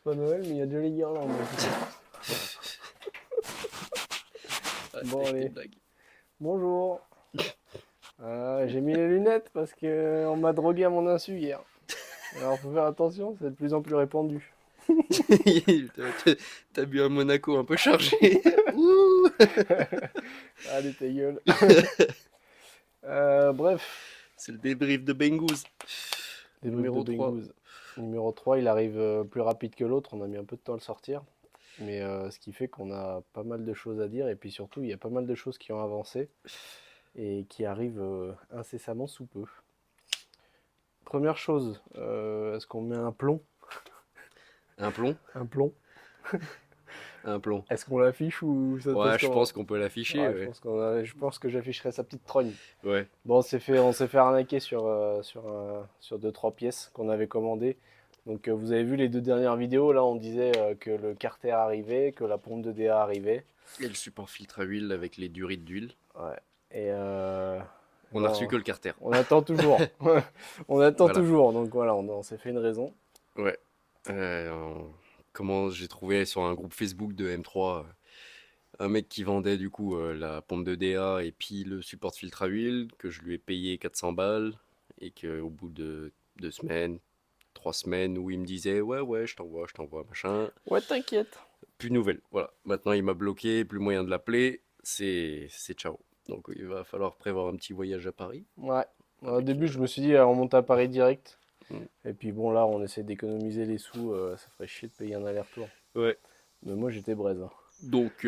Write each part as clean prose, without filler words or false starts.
C'est pas Noël, mais il y a déjà les guirlandes. Bon, allez. Bonjour. J'ai mis les lunettes parce que on m'a drogué à mon insu hier. Alors faut faire attention, c'est de plus en plus répandu. T'as bu un Monaco un peu chargé. Ouh. Allez, ta gueule. Bref. C'est le débrief de Bengouz. Numéro 3. Numéro 3, il arrive plus rapide que l'autre. On a mis un peu de temps à le sortir. Mais ce qui fait qu'on a pas mal de choses à dire. Et puis surtout, il y a pas mal de choses qui ont avancé. Et qui arrivent incessamment sous peu. Première chose, est-ce qu'on met un plomb? Un plomb? Un plomb. Un plomb. Est-ce qu'on l'affiche ou ça Ouais, je pense qu'on peut l'afficher. Ouais, Ouais. je pense que j'afficherai sa petite trogne. Ouais. Bon, on s'est fait arnaquer sur 2-3 pièces qu'on avait commandées. Donc vous avez vu les 2 dernières vidéos, là on disait que le carter arrivait, que la pompe de DA arrivait. Et le support filtre à huile avec les durites d'huile. Ouais. Et on a reçu que le carter. On attend toujours. On attend Voilà. toujours. Donc voilà, on s'est fait une raison. Ouais. Comment j'ai trouvé sur un groupe Facebook de M3 un mec qui vendait du coup la pompe de DA et puis le support filtre à huile, que je lui ai payé 400 balles et qu'au bout de 2 semaines, 3 semaines où il me disait ouais je t'envoie machin. Ouais, t'inquiète. Plus de nouvelles. Voilà. Maintenant il m'a bloqué, plus moyen de l'appeler. C'est ciao. Donc il va falloir prévoir un petit voyage à Paris. Ouais. Au début, je me suis dit, on monte à Paris direct. Mm. Et puis bon, là, on essaie d'économiser les sous. Ça ferait chier de payer un aller-retour. Ouais. Mais moi, j'étais braise. Donc,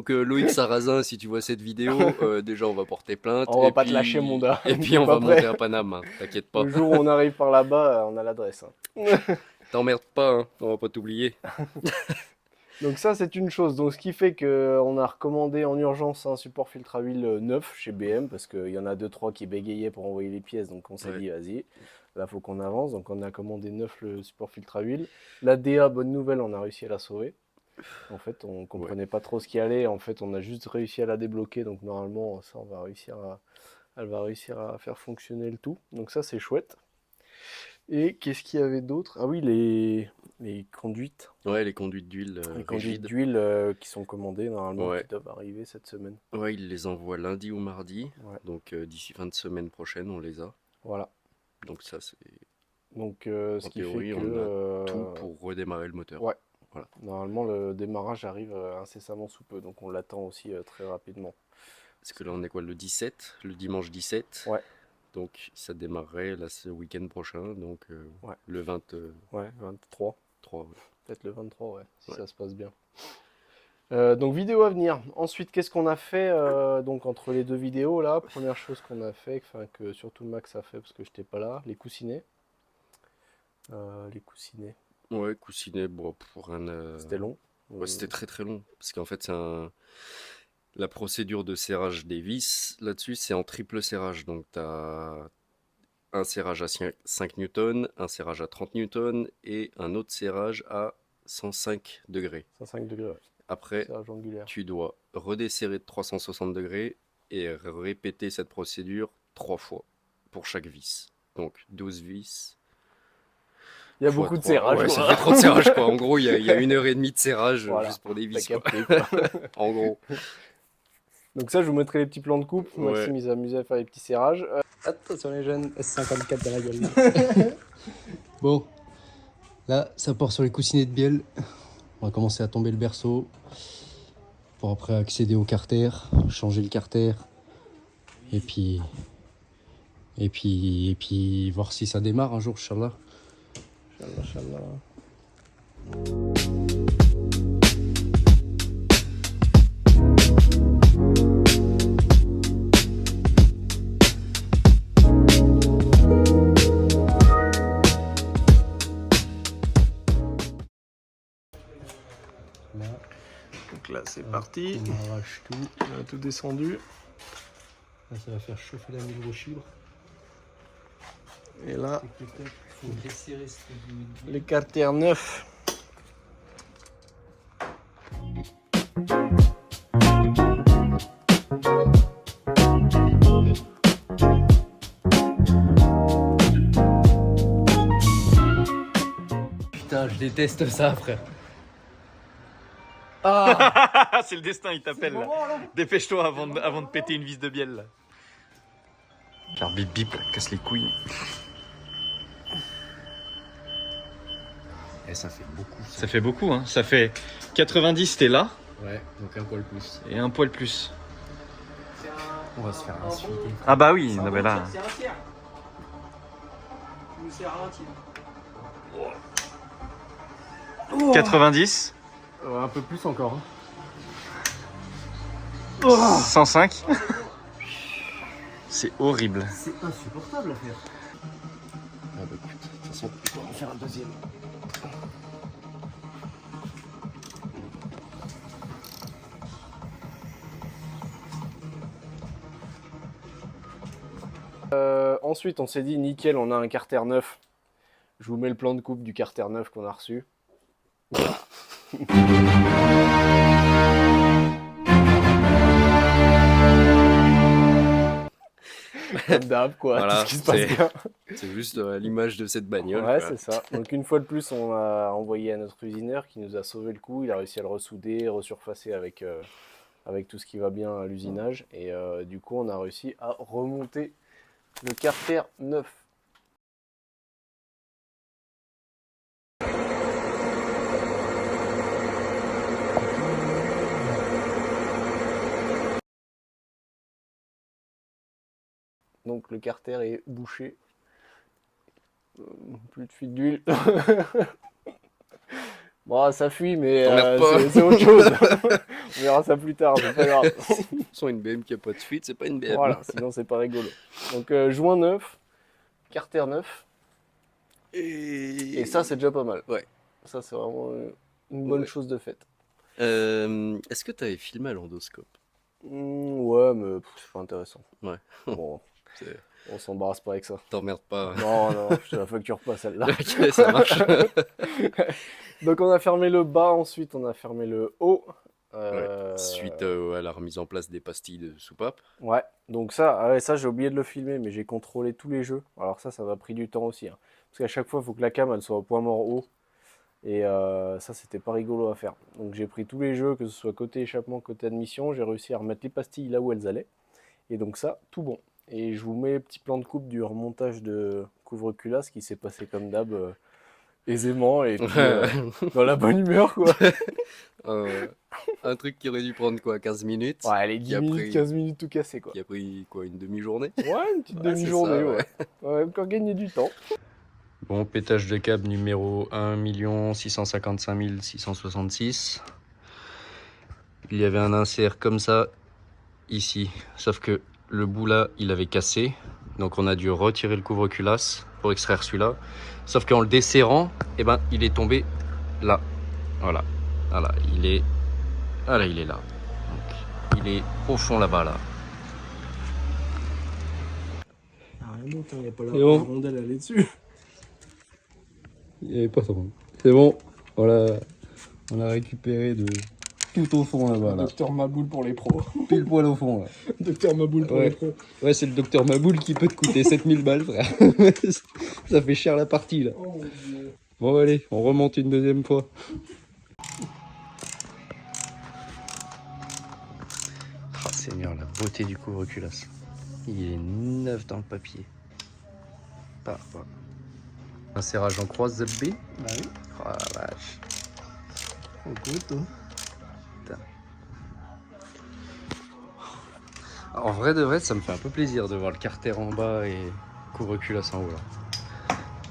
Loïc Sarrazin, si tu vois cette vidéo, déjà on va porter plainte. On va pas te lâcher, mon gars. Et puis on va monter à Paname, hein, t'inquiète pas. Le jour où on arrive par là-bas, on a l'adresse. T'emmerdes pas, hein, on va pas t'oublier. Donc ça, c'est une chose. Donc ce qui fait qu'on a recommandé en urgence un support filtre à huile neuf chez BM, parce qu'il y en a 2-3 qui bégayaient pour envoyer les pièces, donc on s'est dit, vas-y, là, faut qu'on avance. Donc on a commandé neuf le support filtre à huile. La DA, bonne nouvelle, on a réussi à la sauver. En fait, on comprenait pas trop ce qui allait. En fait, on a juste réussi à la débloquer. Donc normalement, ça, elle va réussir à faire fonctionner le tout. Donc ça, c'est chouette. Et qu'est-ce qu'il y avait d'autre? Ah oui, les conduites. Ouais, les conduites d'huile Les conduites rigides. d'huile qui sont commandées normalement, Ouais. qui doivent arriver cette semaine. Ouais, il les envoie lundi ou mardi. Ouais. Donc d'ici fin de semaine prochaine, on les a. Voilà. Donc ça, c'est Donc en ce qui théorie, fait on que a tout pour redémarrer le moteur. ouais. Voilà. Normalement, le démarrage arrive incessamment sous peu, donc on l'attend aussi très rapidement. Parce que là, on est quoi, le 17, le dimanche 17. Ouais. Donc ça démarrerait là ce week-end prochain, donc Ouais. le 23. Ouais, 23. Ouais. Peut-être le 23, ouais, si Ouais. ça se passe bien. Donc vidéo à venir. Ensuite, qu'est-ce qu'on a fait donc entre les 2 vidéos là? Première chose qu'on a fait, enfin que surtout Max a fait parce que j'étais pas là, les coussinets. Les coussinets. Ouais, coussinet, bon, pour un. C'était long. Ouais, c'était très très long. Parce qu'en fait, la procédure de serrage des vis, là-dessus, c'est en triple serrage. Donc, tu as un serrage à 5 newtons, un serrage à 30 newtons et un autre serrage à 105 degrés. 105 degrés, ouais. Après, Serrage angulaire. tu dois redesserrer de 360 degrés et répéter cette procédure 3 fois pour chaque vis. Donc, 12 vis. Il y a fois beaucoup de 3. serrage. Ouais, quoi. ça fait trop de serrage, quoi. En gros, il y a 1h30 de serrage Voilà. juste pour des T'as vis, quoi. capté, quoi. En gros. Donc ça, je vous mettrai les petits plans de coupe. Ouais. Maxime, il s'est amusé à faire les petits serrages. Attention les jeunes, S54 dans la gueule. Bon, là, ça part sur les coussinets de bielle. On va commencer à tomber le berceau pour après accéder au carter, changer le carter et puis voir si ça démarre un jour, Inch'Allah. Inch'Allah. Là, Donc là, c'est parti. on arrache tout. On a tout descendu. Là, ça va faire chauffer la microfibre. Et là, Il faut desserrer ce bout. les carters neufs. putain, je déteste ça, frère. Ah, c'est le destin, il t'appelle là. Dépêche-toi avant de péter une vis de bielle là. Car bip bip, là, casse les couilles. Et ça fait beaucoup. Ça fait beaucoup, hein. Ça fait 90, t'es là, Ouais, donc un poil plus. et un poil plus. On va se faire un suite. Ah bah oui, non mais là. C'est un tiers. Tu nous sers un tiers. 90, Un peu plus encore. 105. C'est horrible. C'est insupportable à faire. Ah bah écoute, de toute façon, on va en faire un deuxième. Ensuite, on s'est dit, nickel, on a un carter neuf. Je vous mets le plan de coupe du carter neuf qu'on a reçu. Comme d'hab, quoi. Voilà, tout ce qui se passe c'est- bien. C'est juste l'image de cette bagnole. Ouais, quoi. c'est ça. Donc une fois de plus, on a envoyé à notre usineur qui nous a sauvé le coup. Il a réussi à le ressouder, resurfacer avec tout ce qui va bien à l'usinage. Et du coup, on a réussi à remonter le carter neuf. Donc le carter est bouché. Plus de fuite d'huile. Bon, ça fuit, mais T'emmerdes pas. c'est autre chose. On verra ça plus tard, c'est pas grave. Sans une BM qui a pas de fuite, c'est pas une BM. Voilà, sinon c'est pas rigolo. Donc joint neuf, carter neuf, et ça c'est déjà pas mal. Ouais. Ça c'est vraiment une bonne Ouais. chose de faite. Est-ce que t'avais filmé à l'endoscope? Ouais, mais c'est pas intéressant. Ouais. Bon, C'est- on s'embarrasse pas avec ça. T'emmerdes pas. Non, non, je te la facture pas celle-là. Ok, ça marche. Donc on a fermé le bas, ensuite on a fermé le haut. Suite à la remise en place des pastilles de soupape. Ouais, donc ça, ah ouais, ça j'ai oublié de le filmer, mais j'ai contrôlé tous les jeux. Alors ça m'a pris du temps aussi, hein. Parce qu'à chaque fois, il faut que la cam elle soit au point mort haut. Et ça, c'était pas rigolo à faire. Donc j'ai pris tous les jeux, que ce soit côté échappement, côté admission. J'ai réussi à remettre les pastilles là où elles allaient. Et donc ça, tout bon. Et je vous mets petit plan de coupe du remontage de couvre-culasse qui s'est passé comme d'hab, aisément et puis, dans la bonne humeur, quoi. Un truc qui aurait dû prendre quoi, 15 minutes, Ouais, les 10 Qui a minutes, pris- 15 minutes tout cassé, quoi. qui a pris quoi, une demi-journée? Ouais, une petite Ouais, c'est demi-journée, ça, ouais. Ouais, encore gagner du temps. Bon, pétage de câble numéro 1 655 666. Il y avait un insert comme ça, ici. Sauf que le bout là, il avait cassé. Donc on a dû retirer le couvre-culasse pour extraire celui-là. Sauf qu'en le desserrant, eh ben, il est tombé là. Voilà. Voilà, il est... Voilà, il est là. Donc, il est au fond là-bas, là. Rien d'autre, il n'y a pas la C'est bon. rondelle à aller dessus. Il n'y avait pas trop. C'est bon. Voilà. On a récupéré de tout au fond là-bas. Là. Docteur Maboul pour les pros. Pile poil au fond là. Docteur Maboul pour Ouais. les pros. Ouais, c'est le docteur Maboul qui peut te coûter 7000 balles, frère. Ça fait cher la partie là. Oh mon dieu. Bon, allez, on remonte une deuxième fois. Ah, Seigneur, la beauté du couvre-culasse. Il est neuf dans le papier. Pas. Un serrage en croise ZB. Bah oui, Oh la vache. écoute. Hein. En vrai de vrai, ça me fait un peu plaisir de voir le carter en bas et couvre-culasse en haut là.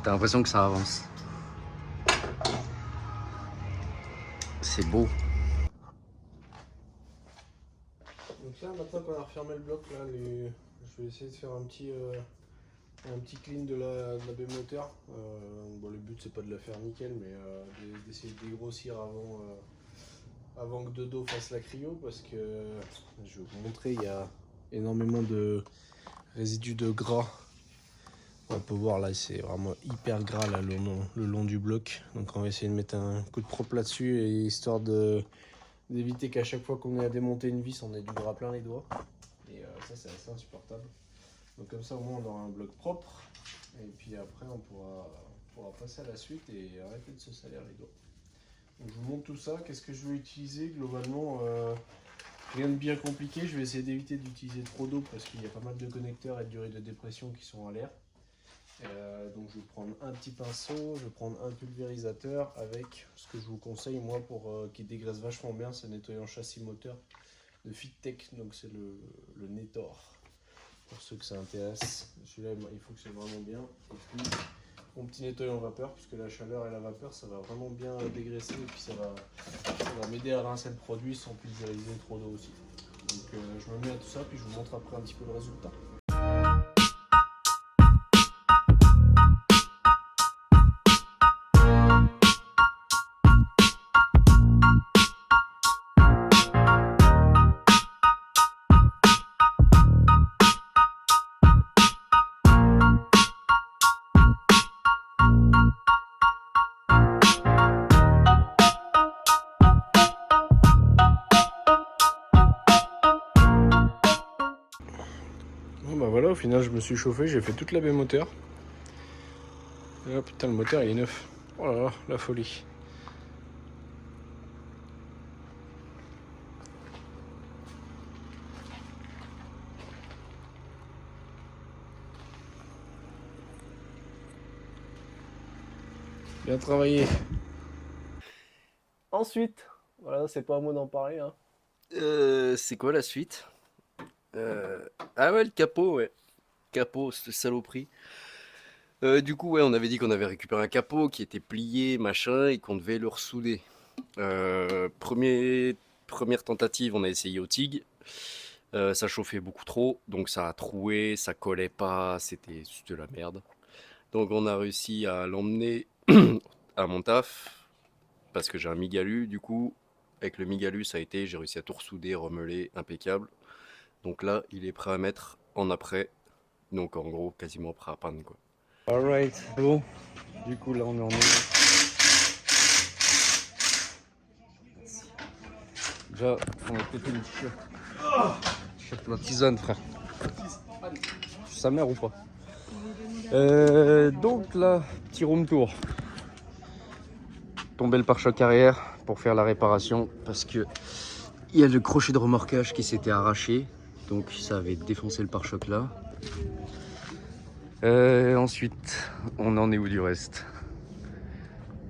T'as l'impression que ça avance. C'est beau. Donc là, maintenant qu'on a refermé le bloc, là, je vais essayer de faire un petit clean de la baie moteur. Bon, le but c'est pas de la faire nickel, mais d'essayer de dégrossir avant que Dodo fasse la cryo, parce que je vais vous montrer, il y a énormément de résidus de gras. On peut voir là, c'est vraiment hyper gras là, le long du bloc. Donc on va essayer de mettre un coup de propre là-dessus, et histoire d'éviter qu'à chaque fois qu'on ait à démonter une vis, on ait du gras plein les doigts. Et ça, c'est assez insupportable. Donc comme ça, au moins, on aura un bloc propre. Et puis après, on pourra On va passer à la suite et arrêter de se salir les doigts. Donc je vous montre tout ça. Qu'est-ce que je vais utiliser globalement rien de bien compliqué. Je vais essayer d'éviter d'utiliser trop d'eau parce qu'il y a pas mal de connecteurs et de durées de dépression qui sont à l'air. Donc je vais prendre un petit pinceau, je vais prendre un pulvérisateur avec ce que je vous conseille moi pour qui dégraisse vachement bien, c'est nettoyant châssis moteur de Fittech, donc c'est le Netor pour ceux que ça intéresse. Celui-là il faut que c'est vraiment bien. Et puis mon petit nettoyant vapeur, puisque la chaleur et la vapeur ça va vraiment bien dégraisser et puis ça va m'aider à rincer le produit sans pulvériser trop d'eau aussi. Donc je me mets à tout ça puis je vous montre après un petit peu le résultat. Bon bah voilà, au final je me suis chauffé, j'ai fait toute la baie moteur. Et là putain le moteur il est neuf. Oh là là, la folie. Bien travaillé. Ensuite, voilà, c'est pas à moi d'en parler hein. C'est quoi la suite? Ah ouais, le capot, ouais. Capot, cette saloperie. Du coup, ouais, on avait dit qu'on avait récupéré un capot qui était plié, machin, et qu'on devait le ressouder. Première tentative, on a essayé au TIG. Ça chauffait beaucoup trop, donc ça a troué, ça collait pas, c'était de la merde. Donc on a réussi à l'emmener à mon taf, parce que j'ai un Migalu, du coup. Avec le Migalu, ça a été, j'ai réussi à tout ressouder, remeler, impeccable. Donc là, il est prêt à mettre en après. Donc en gros, quasiment prêt à peindre, quoi. Alright, bon. Du coup, là, on est en Déjà, on va péter une t-shirt. T-shirt la tisane, frère. C'est sa mère ou pas? Donc là, petit room tour. Tomber le pare-choc arrière pour faire la réparation parce que il y a le crochet de remorquage qui s'était arraché, donc ça avait défoncé le pare-choc là. Ensuite, on en est où du reste?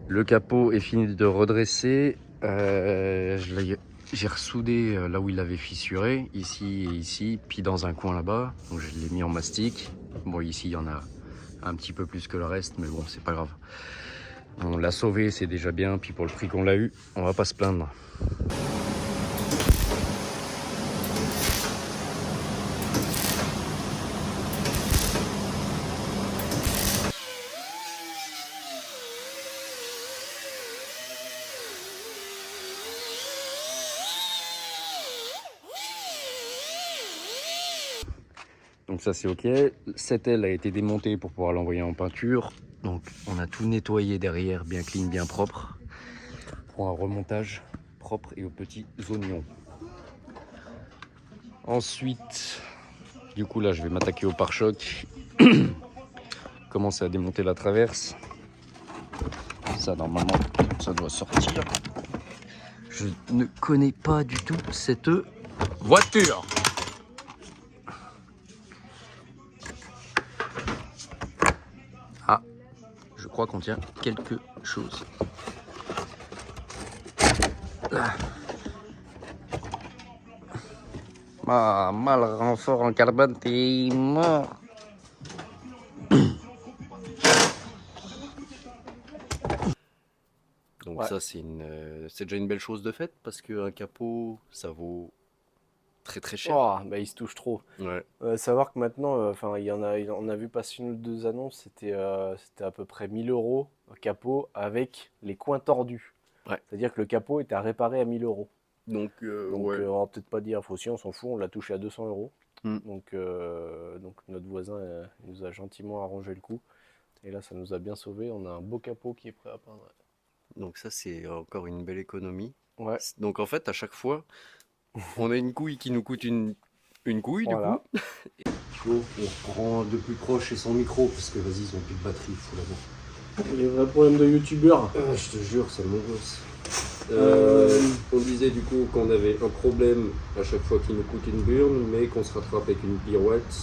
Le capot est fini de redresser. J'ai ressoudé là où il avait fissuré, ici et ici, puis dans un coin là-bas. Donc je l'ai mis en mastic. Bon, ici il y en a un petit peu plus que le reste, mais bon, c'est pas grave. On l'a sauvé, c'est déjà bien. Puis pour le prix qu'on l'a eu, on va pas se plaindre. Donc ça c'est ok. Cette aile a été démontée pour pouvoir l'envoyer en peinture. Donc on a tout nettoyé derrière, bien clean, bien propre. Pour un remontage propre et aux petits oignons. Ensuite, du coup là je vais m'attaquer au pare-choc. Commencer à démonter la traverse. Ça normalement ça doit sortir. Je ne connais pas du tout cette voiture. Je crois qu'on tient quelque chose. Là. Ah, mal renfort en carbone, t'es mort. Donc Ouais. ça, c'est déjà une belle chose de faite, parce qu'un capot, ça vaut très très cher. Oh, bah il se touche trop. Ouais. Savoir que maintenant, enfin, on a vu passer une ou deux annonces, c'était à peu près 1000 € un capot avec les coins tordus. Ouais. C'est-à-dire que le capot était à réparer à 1000 €. Donc, Donc ouais. on va peut-être pas dire faux si on s'en fout, on l'a touché à 200 €. Mm. Donc notre voisin il nous a gentiment arrangé le coup. Et là, ça nous a bien sauvé. On a un beau capot qui est prêt à peindre. Donc ça, c'est encore une belle économie. Ouais, Donc en fait, à chaque fois, on a une couille qui nous coûte une couille, voilà. du coup. On reprend de plus proche et son micro, parce que vas-y, ils ont plus de batterie, il faut l'avoir. Les vrais problèmes de youtubeur. Je te jure, c'est mon gosse. On disait du coup qu'on avait un problème à chaque fois qu'il nous coûte une burne, mais qu'on se rattrape avec une pirouette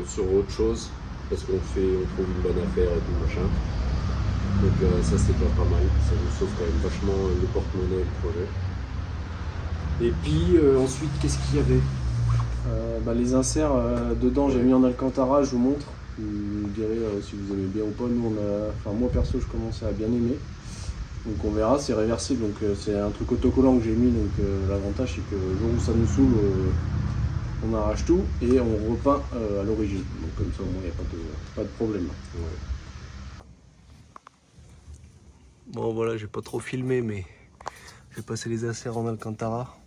sur autre chose, parce on trouve une bonne affaire et tout machin. Donc ça c'est déjà pas mal, ça nous sauve quand même vachement le porte-monnaie et le projet. Et puis ensuite, qu'est-ce qu'il y avait? Les inserts, dedans j'ai mis en Alcantara, je vous montre. Vous me direz si vous aimez bien ou pas. Nous, moi perso, je commençais à bien aimer. Donc on verra, c'est réversible, donc c'est un truc autocollant que j'ai mis. Donc l'avantage c'est que le jour où ça nous saoule, on arrache tout et on repeint à l'origine. Donc comme ça au moins il n'y a pas de problème. Ouais. Bon voilà, j'ai pas trop filmé mais j'ai passé les inserts en Alcantara.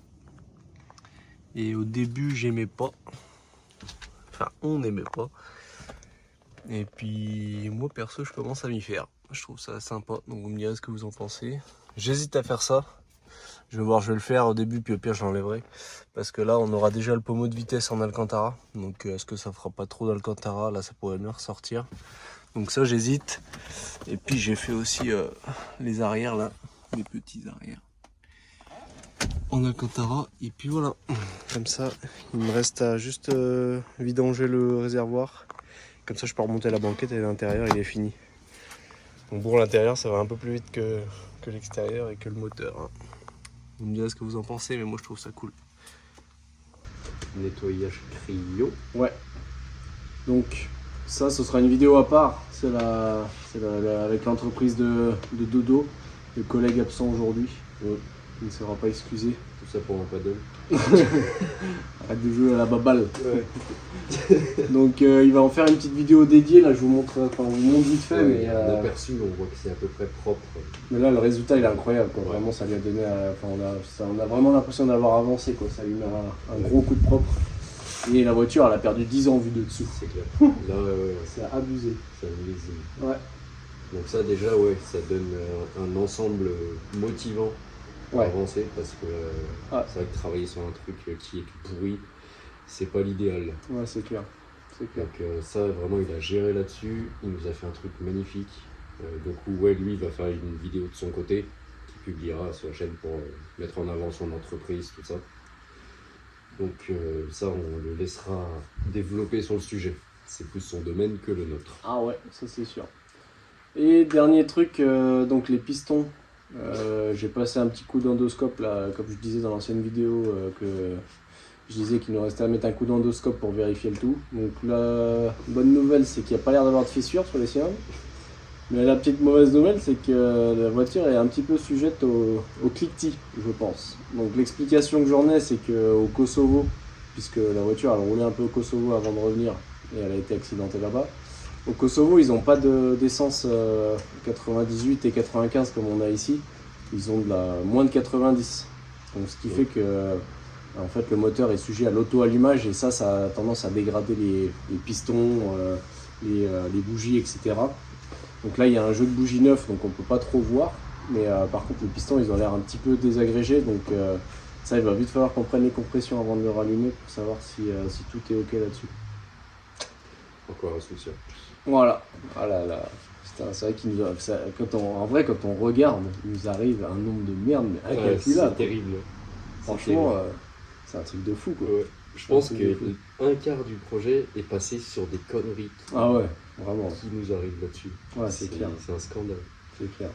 Et au début j'aimais pas. Enfin on n'aimait pas. Et puis moi perso je commence à m'y faire. Je trouve ça sympa, donc vous me direz ce que vous en pensez. J'hésite à faire ça. Je vais voir, je vais le faire au début, puis au pire je l'enlèverai. Parce que là on aura déjà le pommeau de vitesse en Alcantara. Donc est-ce que ça fera pas trop d'Alcantara? Là ça pourrait bien ressortir. Donc ça j'hésite. Et puis j'ai fait aussi les arrières là, les petits arrières en Alcantara. Et puis voilà, comme ça il me reste à juste vidanger le réservoir. Comme ça je peux remonter la banquette et l'intérieur il est fini. Donc bon, l'intérieur ça va un peu plus vite que l'extérieur et que le moteur. Hein. Vous me direz ce que vous en pensez, mais moi je trouve ça cool. Nettoyage cryo. Ouais. Donc ça, ce sera une vidéo à part. C'est avec l'entreprise de Dodo, le collègue absent aujourd'hui. Il ne sera pas excusé. Tout ça pour un paddle. Arrête de jouer à la baballe. Ouais. Donc il va en faire une petite vidéo dédiée. Là je vous montre, vite fait. Ouais, Mais, on aperçu, on voit que c'est à peu près propre. Mais là le résultat il est incroyable. Quoi. Vraiment ça lui a donné. On a vraiment l'impression d'avoir avancé. Quoi. Ça lui met un gros coup de propre. Et la voiture elle a perdu 10 ans vu de dessous. C'est clair. Là, C'est abusé. c'est un millésime. Ouais. Donc ça déjà, ça donne un ensemble motivant pour avancer, parce que c'est vrai que travailler sur un truc qui est tout pourri, c'est pas l'idéal. Ouais, c'est clair. Donc ça, vraiment, il a géré là-dessus. Il nous a fait un truc magnifique. Donc lui, il va faire une vidéo de son côté, qu'il publiera sur la chaîne pour mettre en avant son entreprise, tout ça. Donc ça, on le laissera développer sur le sujet. C'est plus son domaine que le nôtre. Ah ouais, ça c'est sûr. Et dernier truc, donc les pistons. J'ai passé un petit coup d'endoscope là, comme je disais dans l'ancienne vidéo, que je disais qu'il nous restait à mettre un coup d'endoscope pour vérifier le tout. Donc la bonne nouvelle c'est qu'il n'y a pas l'air d'avoir de fissure sur les cylindres. Mais la petite mauvaise nouvelle c'est que la voiture est un petit peu sujette au cliquetis, je pense. Donc l'explication que j'en ai c'est qu'au Kosovo, puisque la voiture elle roulait un peu au Kosovo avant de revenir et elle a été accidentée là-bas. Au Kosovo, ils n'ont pas d'essence 98 et 95 comme on a ici. Ils ont moins de 90. Donc, ce qui fait que en fait, le moteur est sujet à l'auto-allumage et ça a tendance à dégrader les pistons, les bougies, etc. Donc là, il y a un jeu de bougies neufs, donc on ne peut pas trop voir. Mais par contre, les pistons, ils ont l'air un petit peu désagrégés. Donc ça, il va vite falloir qu'on prenne les compressions avant de le rallumer pour savoir si tout est OK là-dessus. Encore un souci. Voilà. Ah là là. Putain, c'est vrai qu'il nous a, quand on regarde, il nous arrive un nombre de merde mais incalculable. C'est terrible. Franchement, c'est un truc de fou quoi. Ouais. Je pense qu'un quart du projet est passé sur des conneries ah ouais, vraiment. Qui nous arrivent là-dessus. Ouais, c'est clair. C'est un scandale. C'est clair.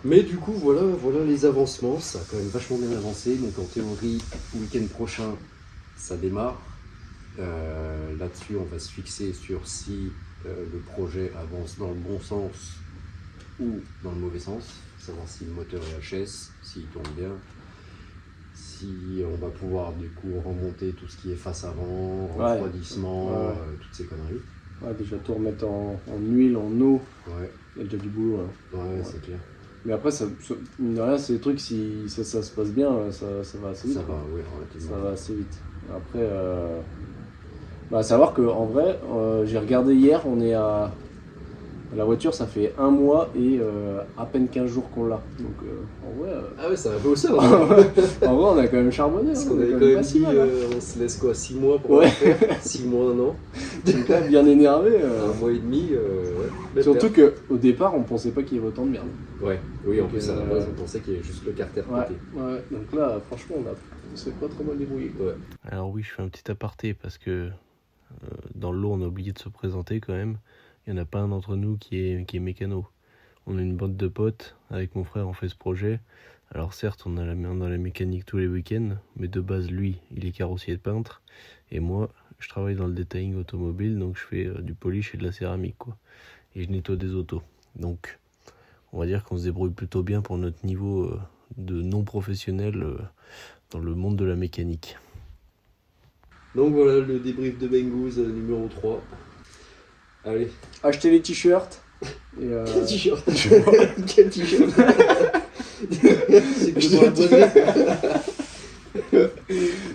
Mais du coup, voilà les avancements. Ça a quand même vachement bien avancé. Donc en théorie, le week-end prochain, ça démarre. Là-dessus, on va se fixer sur si le projet avance dans le bon sens ou dans le mauvais sens, savoir si le moteur est HS, s'il tourne bien, si on va pouvoir du coup remonter tout ce qui est face avant, refroidissement, toutes ces conneries. Ouais, déjà tout remettre en huile, en eau, ouais. Il y a déjà du boulot là. Ouais, c'est clair. Mais après, mine de rien, c'est des trucs, si ça se passe bien, ça va assez vite. Ça va, oui, relativement. Ça va assez vite. Après, à savoir qu'en vrai, j'ai regardé hier, on est à La voiture, ça fait 1 mois et à peine 15 jours qu'on l'a. Donc en vrai, Ah ouais, ça va bosser. en vrai, on a quand même charbonné. Parce hein, qu'on on est avait quand quand même même pas si dit, mal, hein. on se laisse quoi, 6 mois pour Ouais. le faire 6 mois, 1 an. Donc là, bien énervé. 1 mois et demi, ouais. Surtout qu'au départ, on pensait pas qu'il y avait autant de merde. Ouais, oui, en Donc, plus à la base, on pensait qu'il y avait juste le carter Ouais, côté. ouais. Donc là, franchement, on s'est pas trop mal débrouillé. Ouais. Alors oui, je fais un petit aparté parce que dans l'eau, on a oublié de se présenter quand même. Il n'y en a pas un d'entre nous qui est mécano. On a une bande de potes, avec mon frère, on fait ce projet. Alors certes, on a la main dans la mécanique tous les week-ends, mais de base, lui, il est carrossier de peintre. Et moi, je travaille dans le detailing automobile, donc je fais du polish et de la céramique, quoi. Et je nettoie des autos. Donc, on va dire qu'on se débrouille plutôt bien pour notre niveau de non-professionnel dans le monde de la mécanique. Donc voilà le débrief de Bengouz numéro 3. Allez. Achetez les t-shirts. Et Quel t-shirt je sais pas. Quel t-shirt C'est que pour la poser.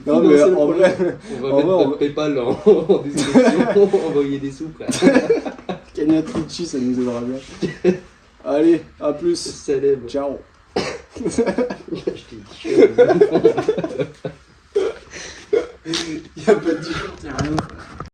Non, mais en vrai, On va en mettre vrai, notre PayPal en description, envoyer des sous, frère. cagnotte Litchi, ça nous aidera bien. Allez, à plus. Célèbre. Ciao. J'ai acheté des t-shirts. Il n'y a pas de t-shirt, il n'y a rien.